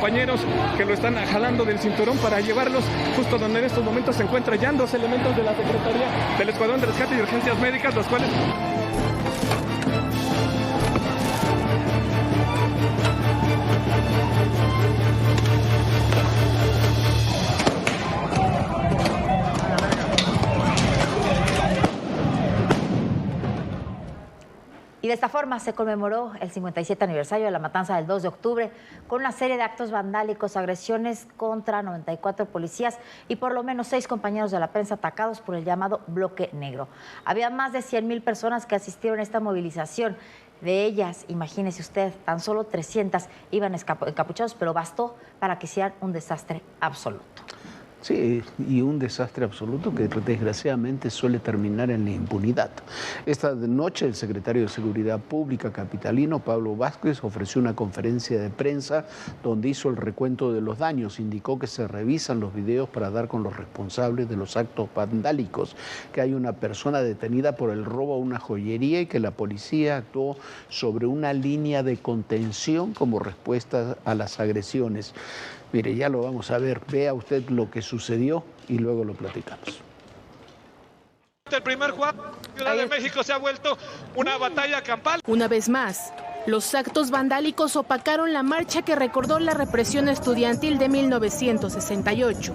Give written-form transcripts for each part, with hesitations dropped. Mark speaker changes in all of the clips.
Speaker 1: compañeros que lo están jalando del cinturón para llevarlos justo donde en estos momentos se encuentran ya 2 elementos de la Secretaría del Escuadrón de Rescate y Urgencias Médicas, los cuales...
Speaker 2: Y de esta forma se conmemoró el 57 aniversario de la matanza del 2 de octubre con una serie de actos vandálicos, agresiones contra 94 policías y por lo menos 6 compañeros de la prensa atacados por el llamado Bloque Negro. Había más de 100,000 personas que asistieron a esta movilización. De ellas, imagínese usted, tan solo 300 iban encapuchados, pero bastó para que hicieran un desastre absoluto.
Speaker 3: Sí, y un desastre absoluto que desgraciadamente suele terminar en la impunidad. Esta noche el secretario de Seguridad Pública capitalino, Pablo Vázquez, ofreció una conferencia de prensa donde hizo el recuento de los daños. Indicó que se revisan los videos para dar con los responsables de los actos vandálicos, que hay una persona detenida por el robo a una joyería y que la policía actuó sobre una línea de contención como respuesta a las agresiones. Mire, ya lo vamos a ver. Vea usted lo que sucedió y luego lo platicamos.
Speaker 1: El primer juego, Ciudad de México se ha vuelto una batalla campal.
Speaker 4: Una vez más, los actos vandálicos opacaron la marcha que recordó la represión estudiantil de 1968.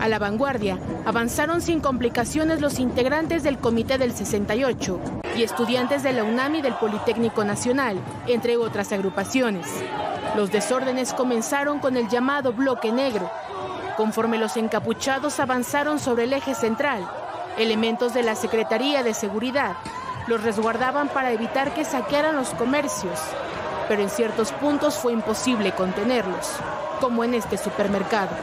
Speaker 4: A la vanguardia avanzaron sin complicaciones los integrantes del Comité del 68 y estudiantes de la UNAM y del Politécnico Nacional, entre otras agrupaciones. Los desórdenes comenzaron con el llamado Bloque Negro. Conforme los encapuchados avanzaron sobre el eje central, elementos de la Secretaría de Seguridad los resguardaban para evitar que saquearan los comercios, pero en ciertos puntos fue imposible contenerlos, como en este supermercado.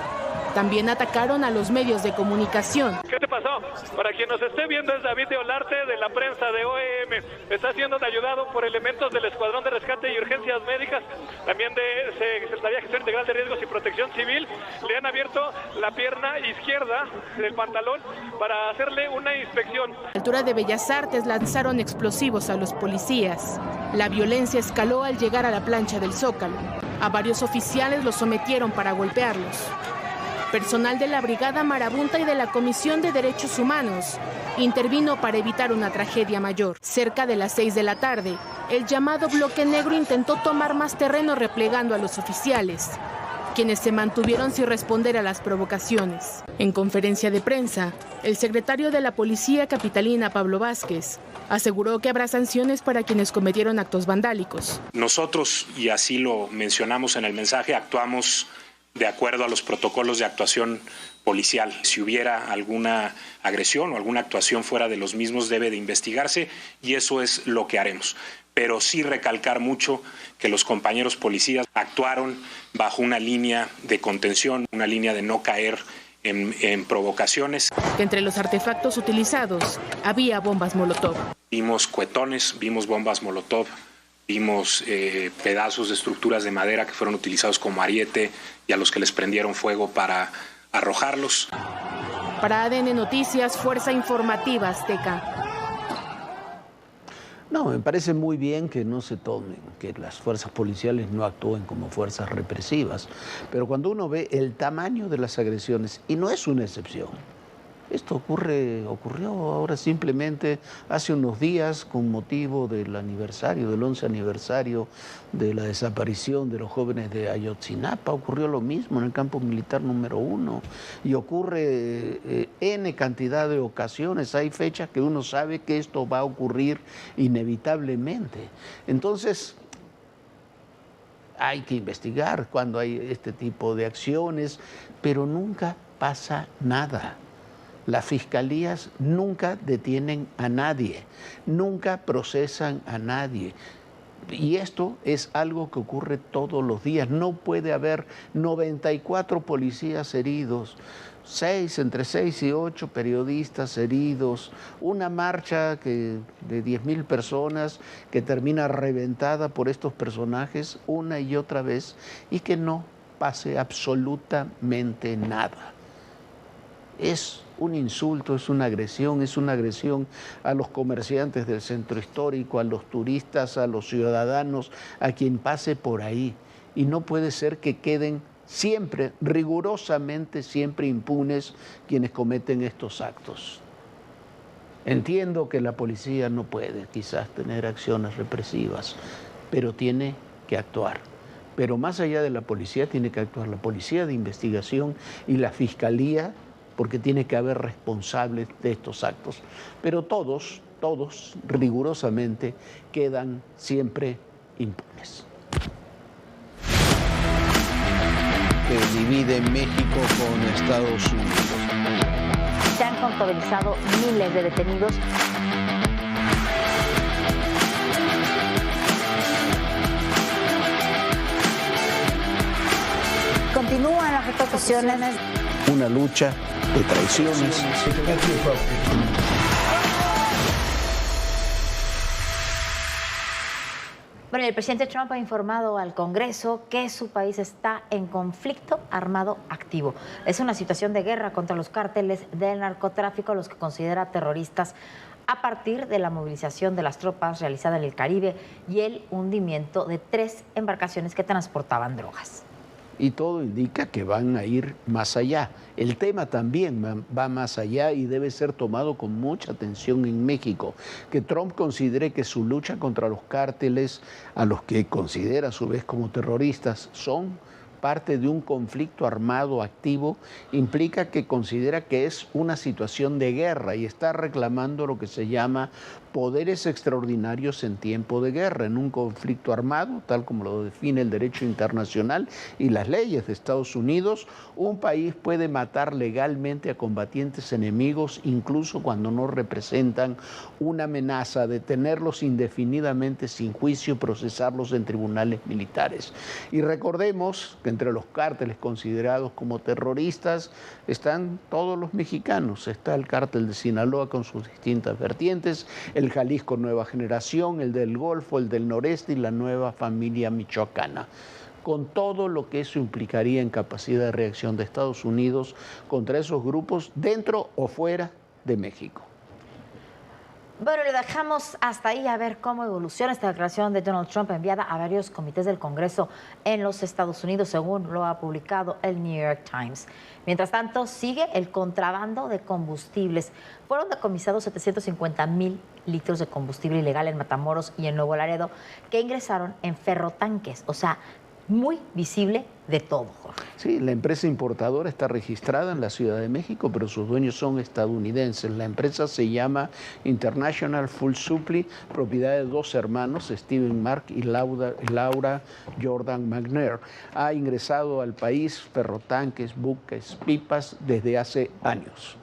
Speaker 4: También atacaron a los medios de comunicación.
Speaker 1: ¿Qué te pasó? Para quien nos esté viendo es David de Olarte de la prensa de OEM. Está siendo ayudado por elementos del Escuadrón de Rescate y Urgencias Médicas, también de Secretaría de Gestión Integral de Riesgos y Protección Civil. Le han abierto la pierna izquierda del pantalón para hacerle una inspección.
Speaker 4: A la altura de Bellas Artes lanzaron explosivos a los policías. La violencia escaló al llegar a la plancha del Zócalo. A varios oficiales los sometieron para golpearlos. Personal de la Brigada Marabunta y de la Comisión de Derechos Humanos intervino para evitar una tragedia mayor. Cerca de las 6 de la tarde, el llamado Bloque Negro intentó tomar más terreno replegando a los oficiales, quienes se mantuvieron sin responder a las provocaciones. En conferencia de prensa, el secretario de la Policía capitalina, Pablo Vázquez, aseguró que habrá sanciones para quienes cometieron actos vandálicos.
Speaker 5: Nosotros, y así lo mencionamos en el mensaje, actuamos de acuerdo a los protocolos de actuación policial. Si hubiera alguna agresión o alguna actuación fuera de los mismos, debe de investigarse y eso es lo que haremos. Pero sí recalcar mucho que los compañeros policías actuaron bajo una línea de contención, una línea de no caer en provocaciones.
Speaker 4: Entre los artefactos utilizados había bombas Molotov.
Speaker 5: Vimos cuetones, vimos bombas Molotov, vimos pedazos de estructuras de madera que fueron utilizados como ariete y a los que les prendieron fuego para arrojarlos.
Speaker 4: Para ADN Noticias, Fuerza Informativa Azteca.
Speaker 3: No, me parece muy bien que no se tomen, que las fuerzas policiales no actúen como fuerzas represivas, pero cuando uno ve el tamaño de las agresiones, y no es una excepción, esto ocurrió ahora simplemente hace unos días con motivo del 11 aniversario de la desaparición de los jóvenes de Ayotzinapa. Ocurrió lo mismo en el campo militar número 1 y ocurre N cantidad de ocasiones. Hay fechas que uno sabe que esto va a ocurrir inevitablemente. Entonces, hay que investigar cuando hay este tipo de acciones, pero nunca pasa nada. Las fiscalías nunca detienen a nadie, nunca procesan a nadie. Y esto es algo que ocurre todos los días. No puede haber 94 policías heridos, entre 6 y 8 periodistas heridos, una marcha de 10,000 personas que termina reventada por estos personajes una y otra vez y que no pase absolutamente nada. Es un insulto, es una agresión a los comerciantes del centro histórico, a los turistas, a los ciudadanos, a quien pase por ahí. Y no puede ser que queden siempre, rigurosamente, siempre impunes quienes cometen estos actos. Entiendo que la policía no puede quizás tener acciones represivas, pero tiene que actuar. Pero más allá de la policía tiene que actuar la policía de investigación y la fiscalía, porque tiene que haber responsables de estos actos. Pero todos rigurosamente quedan siempre impunes. Que divide México con Estados Unidos.
Speaker 2: Se han contabilizado miles de detenidos. Continúan las repercusiones.
Speaker 3: Una lucha de traiciones.
Speaker 2: Bueno, el presidente Trump ha informado al Congreso que su país está en conflicto armado activo. Es una situación de guerra contra los cárteles del narcotráfico, los que considera terroristas, a partir de la movilización de las tropas realizada en el Caribe y el hundimiento de 3 embarcaciones que transportaban drogas.
Speaker 3: Y todo indica que van a ir más allá. El tema también va más allá y debe ser tomado con mucha atención en México. Que Trump considere que su lucha contra los cárteles, a los que considera a su vez como terroristas, son parte de un conflicto armado activo, implica que considera que es una situación de guerra y está reclamando lo que se llama poderes extraordinarios en tiempo de guerra, en un conflicto armado, tal como lo define el derecho internacional y las leyes de Estados Unidos. Un país puede matar legalmente a combatientes enemigos, incluso cuando no representan una amenaza, detenerlos indefinidamente sin juicio y procesarlos en tribunales militares. Y recordemos que entre los cárteles considerados como terroristas están todos los mexicanos. Está el cártel de Sinaloa con sus distintas vertientes, el Jalisco Nueva Generación, el del Golfo, el del Noreste y la Nueva Familia Michoacana, con todo lo que eso implicaría en capacidad de reacción de Estados Unidos contra esos grupos dentro o fuera de México.
Speaker 2: Bueno, le dejamos hasta ahí a ver cómo evoluciona esta declaración de Donald Trump enviada a varios comités del Congreso en los Estados Unidos, según lo ha publicado el New York Times. Mientras tanto, sigue el contrabando de combustibles. Fueron decomisados 750,000 litros de combustible ilegal en Matamoros y en Nuevo Laredo, que ingresaron en ferrotanques, o sea, muy visible de todo, Jorge.
Speaker 3: Sí, la empresa importadora está registrada en la Ciudad de México, pero sus dueños son estadounidenses. La empresa se llama International Full Supply, propiedad de 2 hermanos, Steven Mark y Laura Jordan McNair. Ha ingresado al país ferrotanques, buques, pipas desde hace años.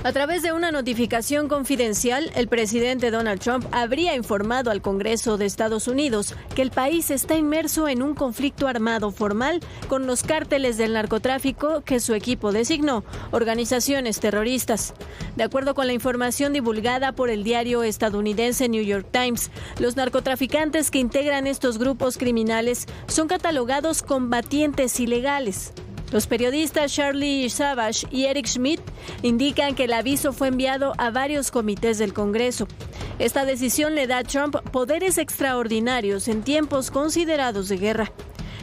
Speaker 6: A través de una notificación confidencial, el presidente Donald Trump habría informado al Congreso de Estados Unidos que el país está inmerso en un conflicto armado formal con los cárteles del narcotráfico que su equipo designó organizaciones terroristas. De acuerdo con la información divulgada por el diario estadounidense New York Times, los narcotraficantes que integran estos grupos criminales son catalogados combatientes ilegales. Los periodistas Charlie Savage y Eric Schmidt indican que el aviso fue enviado a varios comités del Congreso. Esta decisión le da a Trump poderes extraordinarios en tiempos considerados de guerra.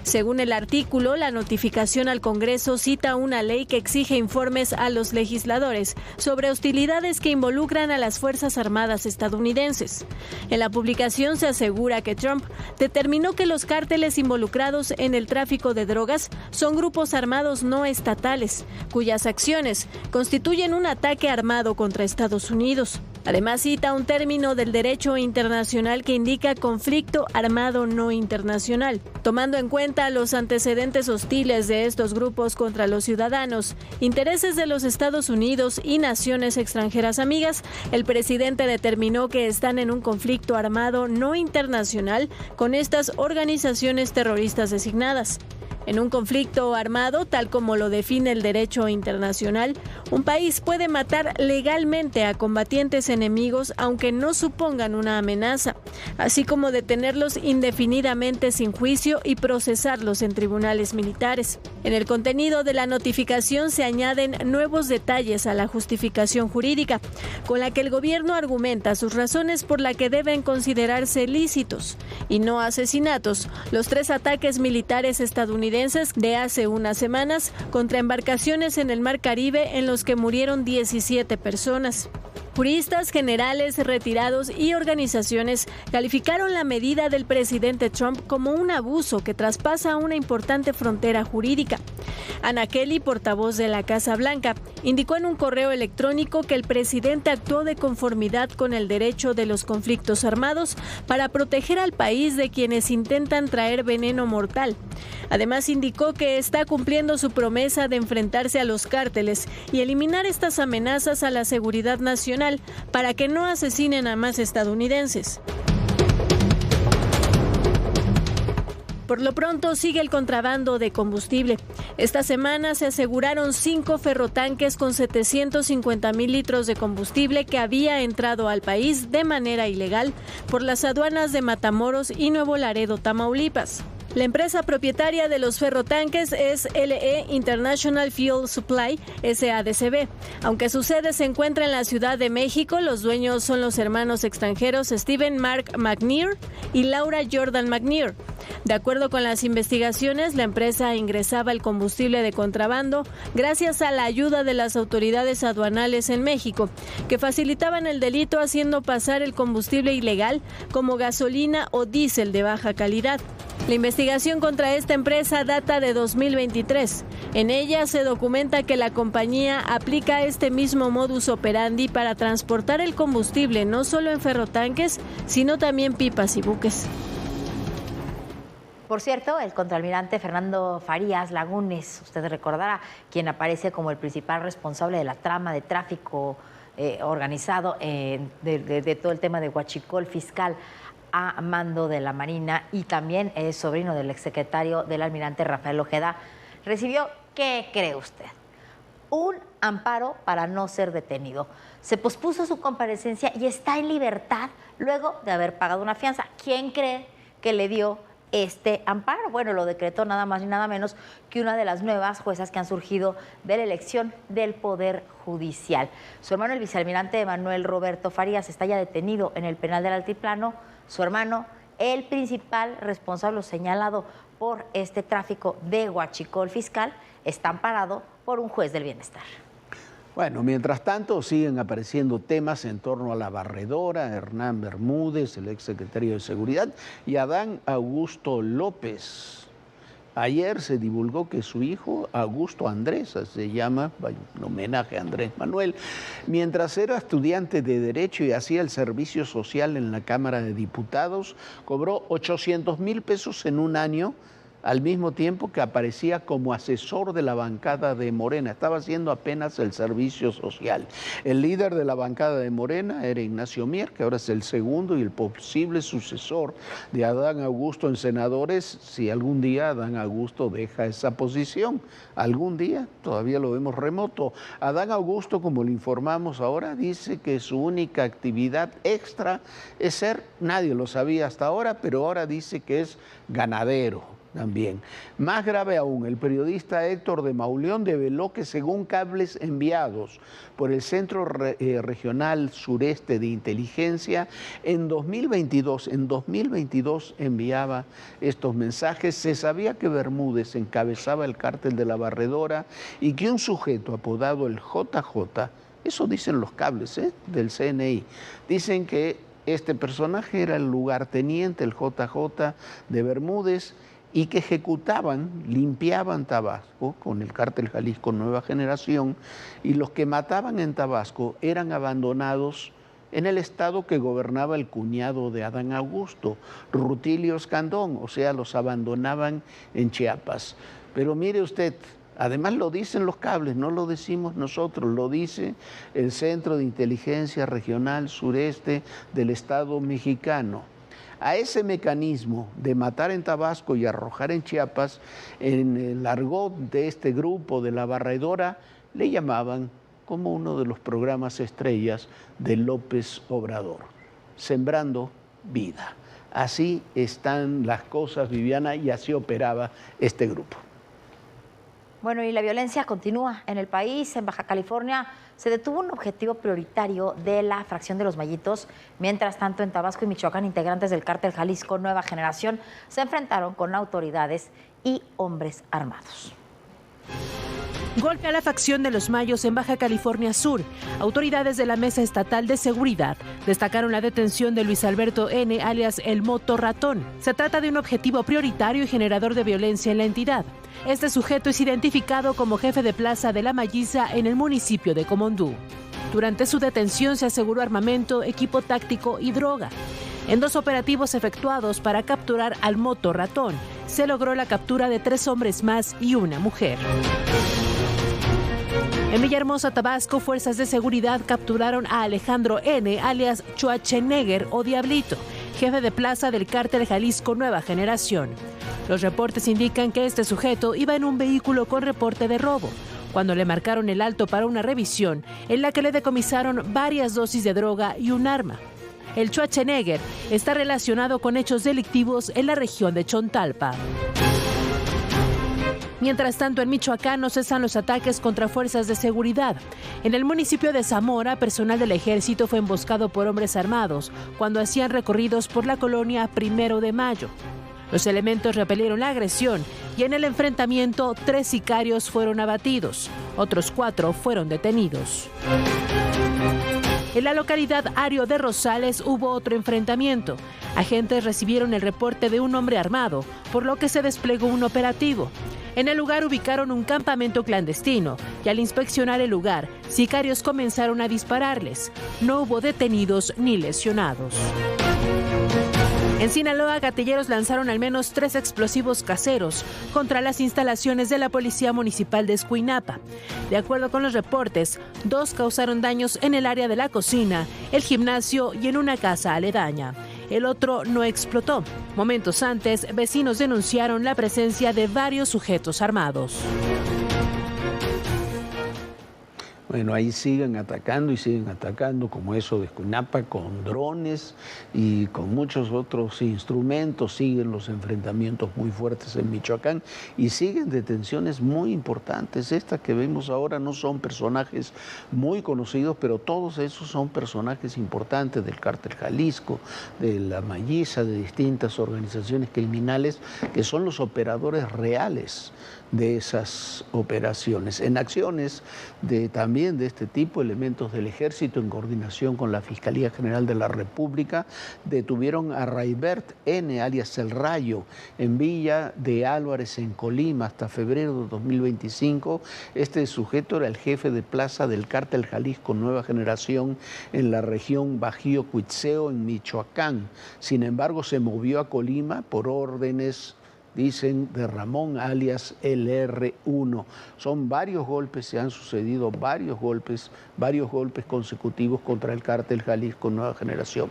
Speaker 6: Según el artículo, la notificación al Congreso cita una ley que exige informes a los legisladores sobre hostilidades que involucran a las Fuerzas Armadas estadounidenses. En la publicación se asegura que Trump determinó que los cárteles involucrados en el tráfico de drogas son grupos armados no estatales, cuyas acciones constituyen un ataque armado contra Estados Unidos. Además, cita un término del derecho internacional que indica conflicto armado no internacional. Tomando en cuenta los antecedentes hostiles de estos grupos contra los ciudadanos, intereses de los Estados Unidos y naciones extranjeras amigas, el presidente determinó que están en un conflicto armado no internacional con estas organizaciones terroristas designadas. En un conflicto armado, tal como lo define el derecho internacional, un país puede matar legalmente a combatientes enemigos aunque no supongan una amenaza, así como detenerlos indefinidamente sin juicio y procesarlos en tribunales militares. En el contenido de la notificación se añaden nuevos detalles a la justificación jurídica, con la que el gobierno argumenta sus razones por las que deben considerarse lícitos y no asesinatos los 3 ataques militares estadounidenses estadounidenses de hace unas semanas contra embarcaciones en el Mar Caribe en los que murieron 17 personas. Juristas, generales, retirados y organizaciones calificaron la medida del presidente Trump como un abuso que traspasa una importante frontera jurídica. Anna Kelly, portavoz de la Casa Blanca, indicó en un correo electrónico que el presidente actuó de conformidad con el derecho de los conflictos armados para proteger al país de quienes intentan traer veneno mortal. Además, indicó que está cumpliendo su promesa de enfrentarse a los cárteles y eliminar estas amenazas a la seguridad nacional para que no asesinen a más estadounidenses. Por lo pronto sigue el contrabando de combustible. Esta semana se aseguraron 5 ferrotanques con 750,000 litros de combustible que había entrado al país de manera ilegal por las aduanas de Matamoros y Nuevo Laredo, Tamaulipas. La empresa propietaria de los ferrotanques es LE International Fuel Supply, SADCB. Aunque su sede se encuentra en la Ciudad de México, los dueños son los hermanos extranjeros Stephen Mark McNear y Laura Jordan McNear. De acuerdo con las investigaciones, la empresa ingresaba el combustible de contrabando gracias a la ayuda de las autoridades aduanales en México, que facilitaban el delito haciendo pasar el combustible ilegal como gasolina o diésel de baja calidad. La investigación contra esta empresa data de 2023. En ella se documenta que la compañía aplica este mismo modus operandi para transportar el combustible no solo en ferrotanques, sino también pipas y buques.
Speaker 2: Por cierto, el contraalmirante Fernando Farías Lagunes, usted recordará, quien aparece como el principal responsable de la trama de tráfico organizado de todo el tema de huachicol fiscal a mando de la Marina y también es sobrino del exsecretario del almirante Rafael Ojeda, recibió, ¿qué cree usted? Un amparo para no ser detenido. Se pospuso su comparecencia y está en libertad luego de haber pagado una fianza. ¿Quién cree que le dio este amparo? Bueno, lo decretó nada más ni nada menos que una de las nuevas juezas que han surgido de la elección del Poder Judicial. Su hermano, el vicealmirante Manuel Roberto Farías, está ya detenido en el penal del Altiplano. Su hermano, el principal responsable señalado por este tráfico de huachicol fiscal, está amparado por un juez del bienestar.
Speaker 3: Bueno, mientras tanto siguen apareciendo temas en torno a la barredora, Hernán Bermúdez, el exsecretario de Seguridad, y Adán Augusto López. Ayer se divulgó que su hijo, Augusto Andrés, se llama, en homenaje a Andrés Manuel, mientras era estudiante de Derecho y hacía el servicio social en la Cámara de Diputados, cobró 800,000 pesos en un año, al mismo tiempo que aparecía como asesor de la bancada de Morena. Estaba haciendo apenas el servicio social. El líder de la bancada de Morena era Ignacio Mier, que ahora es el segundo y el posible sucesor de Adán Augusto en senadores, si algún día Adán Augusto deja esa posición. Algún día, todavía lo vemos remoto. Adán Augusto, como le informamos ahora, dice que su única actividad extra es ser, nadie lo sabía hasta ahora, pero ahora dice que es ganadero. También. Más grave aún, el periodista Héctor de Mauleón develó que según cables enviados por el Centro Regional Sureste de Inteligencia, en 2022 enviaba estos mensajes. Se sabía que Bermúdez encabezaba el cártel de la Barredora y que un sujeto apodado el JJ, eso dicen los cables del CNI, dicen que este personaje era el lugarteniente, el JJ de Bermúdez, y que ejecutaban, limpiaban Tabasco con el cártel Jalisco Nueva Generación, y los que mataban en Tabasco eran abandonados en el estado que gobernaba el cuñado de Adán Augusto, Rutilio Escandón, o sea, los abandonaban en Chiapas. Pero mire usted, además lo dicen los cables, no lo decimos nosotros, lo dice el Centro de Inteligencia Regional Sureste del Estado mexicano. A ese mecanismo de matar en Tabasco y arrojar en Chiapas, en el argot de este grupo de la Barredora, le llamaban como uno de los programas estrellas de López Obrador, Sembrando Vida. Así están las cosas, Viviana, y así operaba este grupo.
Speaker 2: Bueno, y la violencia continúa en el país. En Baja California se detuvo un objetivo prioritario de la fracción de Los Mayitos. Mientras tanto, en Tabasco y Michoacán, integrantes del cártel Jalisco Nueva Generación se enfrentaron con autoridades y hombres armados.
Speaker 4: Golpe a la facción de los Mayos en Baja California Sur. Autoridades de la Mesa Estatal de Seguridad destacaron la detención de Luis Alberto N., alias El Moto Ratón. Se trata de un objetivo prioritario y generador de violencia en la entidad. Este sujeto es identificado como jefe de plaza de La Mayiza en el municipio de Comondú. Durante su detención se aseguró armamento, equipo táctico y droga. En 2 operativos efectuados para capturar al Moto Ratón, se logró la captura de 3 hombres más y una mujer. En Villahermosa, Tabasco, fuerzas de seguridad capturaron a Alejandro N., alias Schwarzenegger o Diablito, jefe de plaza del cártel Jalisco Nueva Generación. Los reportes indican que este sujeto iba en un vehículo con reporte de robo, cuando le marcaron el alto para una revisión en la que le decomisaron varias dosis de droga y un arma. El Schwarzenegger está relacionado con hechos delictivos en la región de Chontalpa. Mientras tanto, en Michoacán no cesan los ataques contra fuerzas de seguridad. En el municipio de Zamora, personal del ejército fue emboscado por hombres armados cuando hacían recorridos por la colonia 1 de Mayo. Los elementos repelieron la agresión y en el enfrentamiento 3 sicarios fueron abatidos. Otros 4 fueron detenidos. En la localidad Ario de Rosales hubo otro enfrentamiento. Agentes recibieron el reporte de un hombre armado, por lo que se desplegó un operativo. En el lugar ubicaron un campamento clandestino y al inspeccionar el lugar, sicarios comenzaron a dispararles. No hubo detenidos ni lesionados. En Sinaloa, gatilleros lanzaron al menos 3 explosivos caseros contra las instalaciones de la Policía Municipal de Escuinapa. De acuerdo con los reportes, 2 causaron daños en el área de la cocina, el gimnasio y en una casa aledaña. El otro no explotó. Momentos antes, vecinos denunciaron la presencia de varios sujetos armados.
Speaker 3: Bueno, ahí siguen atacando, como eso de Escuinapa, con drones y con muchos otros instrumentos. Siguen los enfrentamientos muy fuertes en Michoacán y siguen detenciones muy importantes. Estas que vemos ahora no son personajes muy conocidos, pero todos esos son personajes importantes del cártel Jalisco, de La Mayiza, de distintas organizaciones criminales que son los operadores reales de esas operaciones. En acciones también de este tipo, elementos del Ejército en coordinación con la Fiscalía General de la República detuvieron a Raibert N., alias El Rayo, en Villa de Álvarez, en Colima, hasta febrero de 2025. Este sujeto era el jefe de plaza del cártel Jalisco Nueva Generación en la región Bajío Cuitzeo, en Michoacán. Sin embargo, se movió a Colima por órdenes, dicen, de Ramón, alias LR1. Son varios golpes, se han sucedido varios golpes consecutivos contra el cártel Jalisco Nueva Generación.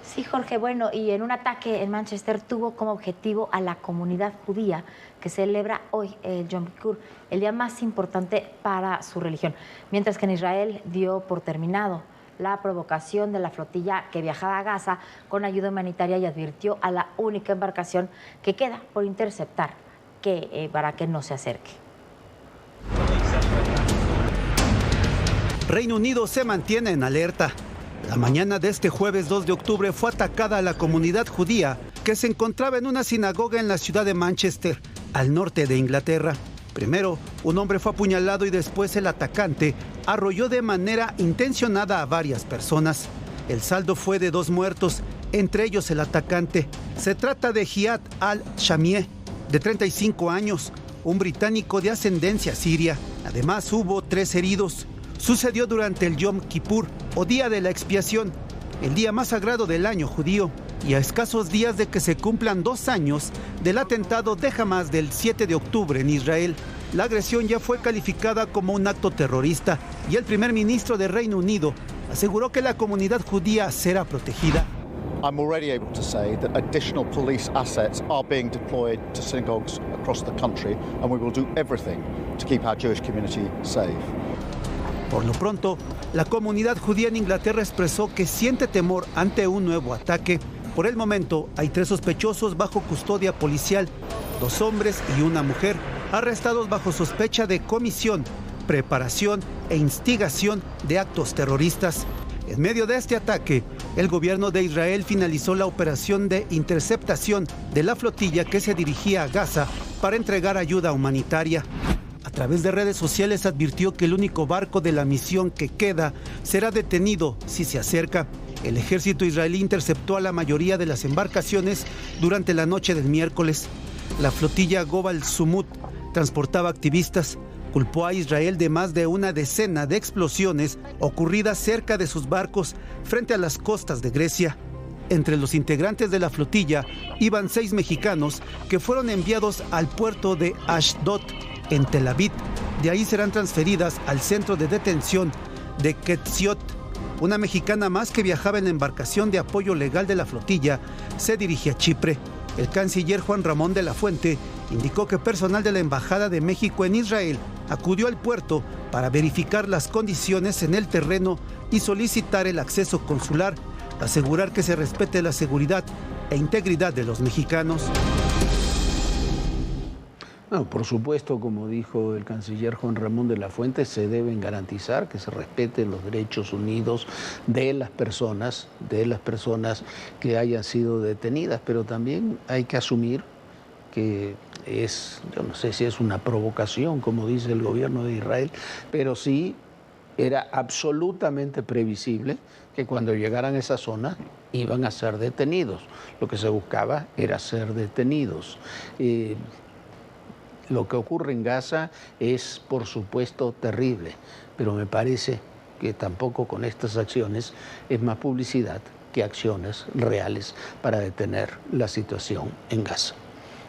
Speaker 2: Sí, Jorge, bueno, y en un ataque en Manchester tuvo como objetivo a la comunidad judía que celebra hoy el Yom Kippur, el día más importante para su religión, mientras que en Israel dio por terminado la provocación de la flotilla que viajaba a Gaza con ayuda humanitaria y advirtió a la única embarcación que queda por interceptar para que no se acerque.
Speaker 7: Reino Unido se mantiene en alerta. La mañana de este jueves 2 de octubre fue atacada a la comunidad judía que se encontraba en una sinagoga en la ciudad de Manchester, al norte de Inglaterra. Primero, un hombre fue apuñalado y después el atacante arrolló de manera intencionada a varias personas. El saldo fue de 2 muertos, entre ellos el atacante. Se trata de Jihad al-Shamieh, de 35 años, un británico de ascendencia siria. Además, hubo 3 heridos. Sucedió durante el Yom Kippur, o Día de la Expiación, el día más sagrado del año judío, y a escasos días de que se cumplan 2 años del atentado de Hamás del 7 de octubre en Israel. La agresión ya fue calificada como un acto terrorista y el primer ministro de Reino Unido aseguró que la comunidad judía será protegida.
Speaker 8: I'm already able to say that additional police assets are being deployed to synagogues across the country, and we will do everything to keep our Jewish community safe.
Speaker 7: Por lo pronto, la comunidad judía en Inglaterra expresó que siente temor ante un nuevo ataque. Por el momento, hay 3 sospechosos bajo custodia policial, 2 hombres y una mujer, arrestados bajo sospecha de comisión, preparación e instigación de actos terroristas. En medio de este ataque, el gobierno de Israel finalizó la operación de interceptación de la flotilla que se dirigía a Gaza para entregar ayuda humanitaria. A través de redes sociales advirtió que el único barco de la misión que queda será detenido si se acerca. El ejército israelí interceptó a la mayoría de las embarcaciones durante la noche del miércoles. La flotilla Gobal Sumut transportaba activistas. Culpó a Israel de más de una decena de explosiones ocurridas cerca de sus barcos frente a las costas de Grecia. Entre los integrantes de la flotilla iban 6 mexicanos que fueron enviados al puerto de Ashdod, en Tel Aviv. De ahí serán transferidas al centro de detención de Ketziot. Una mexicana más que viajaba en la embarcación de apoyo legal de la flotilla se dirige a Chipre. El canciller Juan Ramón de la Fuente indicó que personal de la Embajada de México en Israel acudió al puerto para verificar las condiciones en el terreno y solicitar el acceso consular, asegurar que se respete la seguridad e integridad de los mexicanos.
Speaker 3: No, por supuesto, como dijo el canciller Juan Ramón de la Fuente, se deben garantizar que se respeten los derechos unidos de las personas que hayan sido detenidas, pero también hay que asumir que yo no sé si es una provocación, como dice el gobierno de Israel, pero sí era absolutamente previsible que cuando llegaran a esa zona iban a ser detenidos. Lo que se buscaba era ser detenidos. Lo que ocurre en Gaza es, por supuesto, terrible, pero me parece que tampoco con estas acciones es más publicidad que acciones reales para detener la situación en Gaza.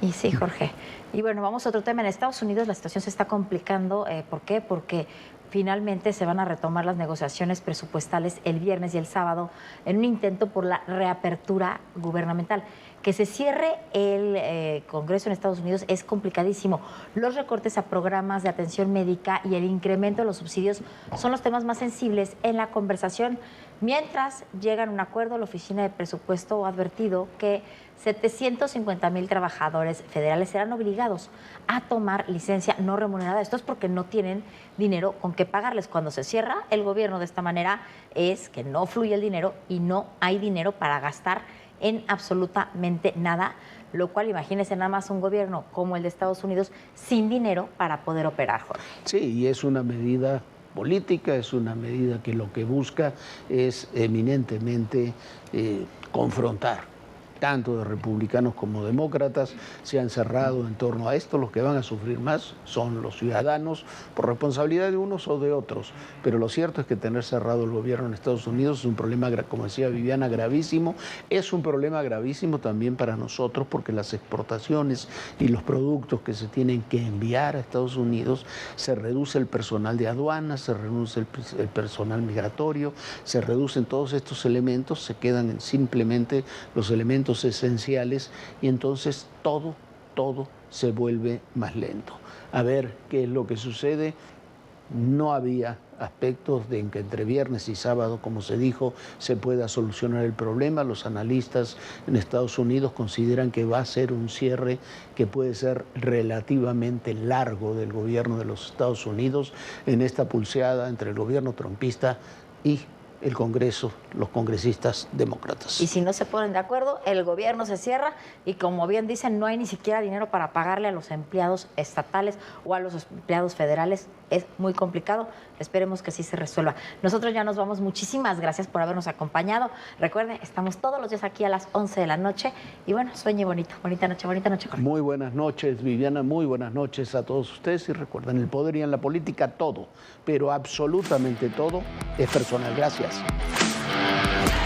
Speaker 2: Y sí, Jorge. Y bueno, vamos a otro tema. En Estados Unidos la situación se está complicando. ¿Por qué? Porque finalmente se van a retomar las negociaciones presupuestales el viernes y el sábado en un intento por la reapertura gubernamental. Que se cierre el Congreso en Estados Unidos es complicadísimo. Los recortes a programas de atención médica y el incremento de los subsidios son los temas más sensibles en la conversación. Mientras llegan a un acuerdo, la Oficina de Presupuesto ha advertido que 750,000 trabajadores federales serán obligados a tomar licencia no remunerada. Esto es porque no tienen dinero con qué pagarles. Cuando se cierra el gobierno de esta manera es que no fluye el dinero y no hay dinero para gastar en absolutamente nada, lo cual imagínense nada más un gobierno como el de Estados Unidos sin dinero para poder operar, Jorge.
Speaker 3: Sí, y es una medida política, es una medida que lo que busca es eminentemente confrontar. Tanto de republicanos como demócratas se han cerrado en torno a esto. Los que van a sufrir más son los ciudadanos por responsabilidad de unos o de otros. Pero lo cierto es que tener cerrado el gobierno en Estados Unidos es un problema, como decía Viviana, gravísimo. Es un problema gravísimo también para nosotros porque las exportaciones y los productos que se tienen que enviar a Estados Unidos, se reduce el personal de aduanas, se reduce el personal migratorio, se reducen todos estos elementos, se quedan simplemente los elementos esenciales y entonces todo se vuelve más lento. A ver qué es lo que sucede. No había aspectos de en que entre viernes y sábado, como se dijo, se pueda solucionar el problema. Los analistas en Estados Unidos consideran que va a ser un cierre que puede ser relativamente largo del gobierno de los Estados Unidos en esta pulseada entre el gobierno trumpista y el Congreso, los congresistas demócratas.
Speaker 2: Y si no se ponen de acuerdo, el gobierno se cierra y, como bien dicen, no hay ni siquiera dinero para pagarle a los empleados estatales o a los empleados federales. Es muy complicado. Esperemos que sí se resuelva. Nosotros ya nos vamos. Muchísimas gracias por habernos acompañado. Recuerden, estamos todos los días aquí a las 11 de la noche. Y bueno, sueñe bonito. Bonita noche, Jorge.
Speaker 3: Muy buenas noches, Viviana. Muy buenas noches a todos ustedes. Y recuerden, el poder y en la política todo, pero absolutamente todo es personal. Gracias.